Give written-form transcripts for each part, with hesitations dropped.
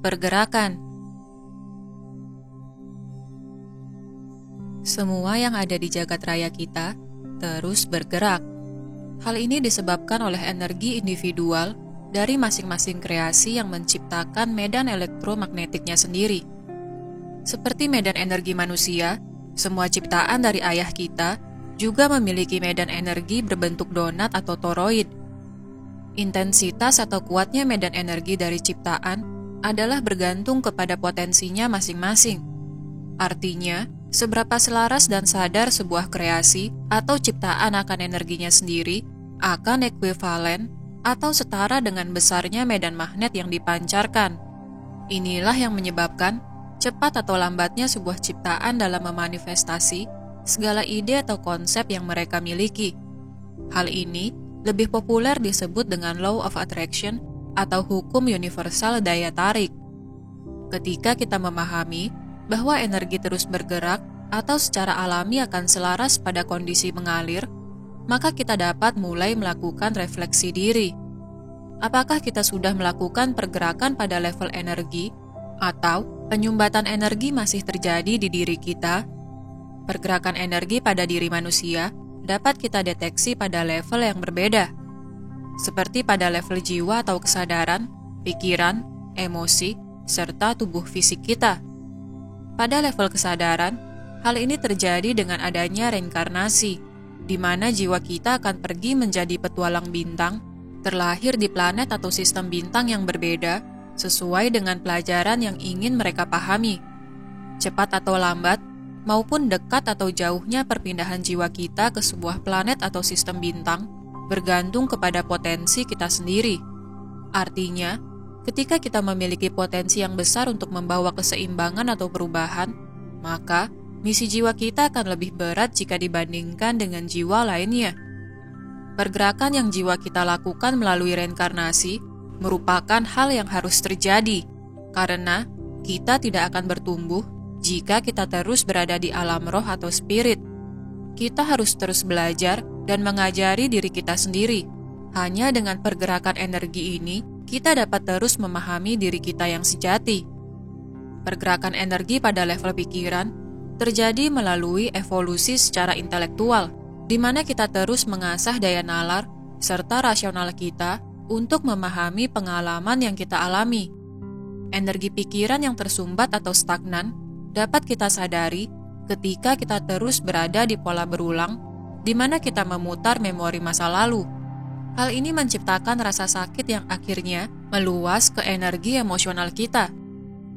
pergerakan. Semua yang ada di jagat raya kita terus bergerak. Hal ini disebabkan oleh energi individual dari masing-masing kreasi yang menciptakan medan elektromagnetiknya sendiri. Seperti medan energi manusia, semua ciptaan dari ayah kita juga memiliki medan energi berbentuk donat atau toroid. Intensitas atau kuatnya medan energi dari ciptaan adalah bergantung kepada potensinya masing-masing. Artinya, seberapa selaras dan sadar sebuah kreasi atau ciptaan akan energinya sendiri akan ekuivalen atau setara dengan besarnya medan magnet yang dipancarkan. Inilah yang menyebabkan cepat atau lambatnya sebuah ciptaan dalam memanifestasi segala ide atau konsep yang mereka miliki. Hal ini lebih populer disebut dengan Law of Attraction atau hukum universal daya tarik. Ketika kita memahami bahwa energi terus bergerak atau secara alami akan selaras pada kondisi mengalir, maka kita dapat mulai melakukan refleksi diri. Apakah kita sudah melakukan pergerakan pada level energi atau penyumbatan energi masih terjadi di diri kita? Pergerakan energi pada diri manusia dapat kita deteksi pada level yang berbeda, seperti pada level jiwa atau kesadaran, pikiran, emosi, serta tubuh fisik kita. Pada level kesadaran, hal ini terjadi dengan adanya reinkarnasi, di mana jiwa kita akan pergi menjadi petualang bintang, terlahir di planet atau sistem bintang yang berbeda, sesuai dengan pelajaran yang ingin mereka pahami. Cepat atau lambat, maupun dekat atau jauhnya perpindahan jiwa kita ke sebuah planet atau sistem bintang, bergantung kepada potensi kita sendiri. Artinya, ketika kita memiliki potensi yang besar untuk membawa keseimbangan atau perubahan, maka misi jiwa kita akan lebih berat jika dibandingkan dengan jiwa lainnya. Pergerakan yang jiwa kita lakukan melalui reinkarnasi merupakan hal yang harus terjadi, karena kita tidak akan bertumbuh jika kita terus berada di alam roh atau spirit. Kita harus terus belajar dan mengajari diri kita sendiri. Hanya dengan pergerakan energi ini, kita dapat terus memahami diri kita yang sejati. Pergerakan energi pada level pikiran terjadi melalui evolusi secara intelektual, di mana kita terus mengasah daya nalar serta rasional kita untuk memahami pengalaman yang kita alami. Energi pikiran yang tersumbat atau stagnan dapat kita sadari ketika kita terus berada di pola berulang, di mana kita memutar memori masa lalu. Hal ini menciptakan rasa sakit yang akhirnya meluas ke energi emosional kita.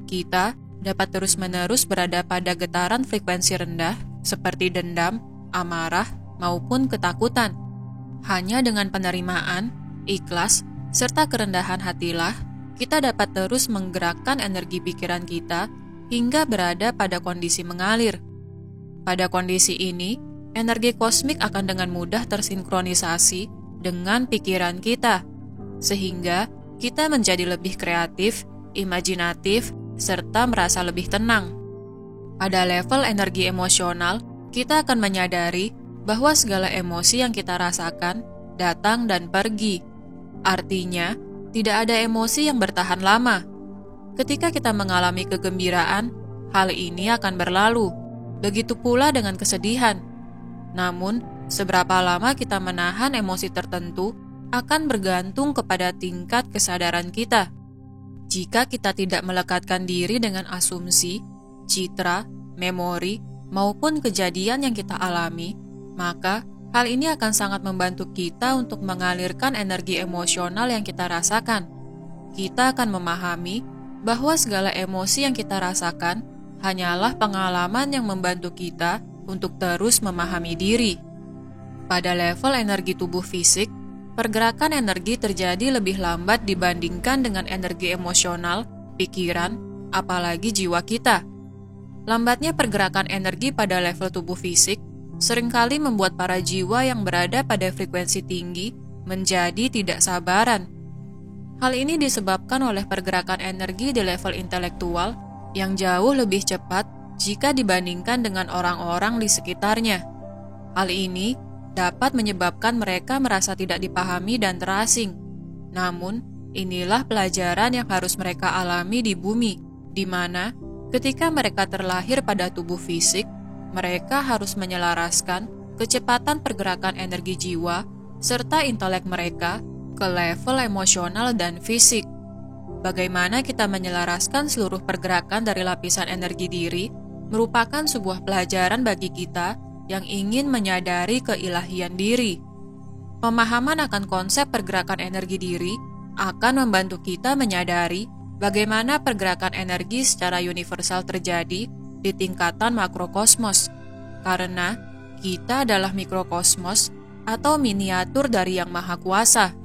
Kita dapat terus-menerus berada pada getaran frekuensi rendah, seperti dendam, amarah, maupun ketakutan. Hanya dengan penerimaan, ikhlas, serta kerendahan hatilah, kita dapat terus menggerakkan energi pikiran kita hingga berada pada kondisi mengalir. Pada kondisi ini, energi kosmik akan dengan mudah tersinkronisasi dengan pikiran kita, sehingga kita menjadi lebih kreatif, imajinatif, serta merasa lebih tenang. Pada level energi emosional, kita akan menyadari bahwa segala emosi yang kita rasakan datang dan pergi. Artinya, tidak ada emosi yang bertahan lama. Ketika kita mengalami kegembiraan, hal ini akan berlalu. Begitu pula dengan kesedihan. Namun, seberapa lama kita menahan emosi tertentu akan bergantung kepada tingkat kesadaran kita. Jika kita tidak melekatkan diri dengan asumsi, citra, memori, maupun kejadian yang kita alami, maka hal ini akan sangat membantu kita untuk mengalirkan energi emosional yang kita rasakan. Kita akan memahami bahwa segala emosi yang kita rasakan hanyalah pengalaman yang membantu kita untuk terus memahami diri. Pada level energi tubuh fisik, pergerakan energi terjadi lebih lambat dibandingkan dengan energi emosional, pikiran, apalagi jiwa kita. Lambatnya pergerakan energi pada level tubuh fisik seringkali membuat para jiwa yang berada pada frekuensi tinggi menjadi tidak sabaran. Hal ini disebabkan oleh pergerakan energi di level intelektual yang jauh lebih cepat jika dibandingkan dengan orang-orang di sekitarnya. Hal ini dapat menyebabkan mereka merasa tidak dipahami dan terasing. Namun, Inilah pelajaran yang harus mereka alami di bumi, di mana ketika mereka terlahir pada tubuh fisik, mereka harus menyelaraskan kecepatan pergerakan energi jiwa serta intelek mereka ke level emosional dan fisik. Bagaimana kita menyelaraskan seluruh pergerakan dari lapisan energi diri merupakan sebuah pelajaran bagi kita yang ingin menyadari keilahian diri. Pemahaman akan konsep pergerakan energi diri akan membantu kita menyadari bagaimana pergerakan energi secara universal terjadi di tingkatan makrokosmos, karena kita adalah mikrokosmos atau miniatur dari Yang Maha Kuasa.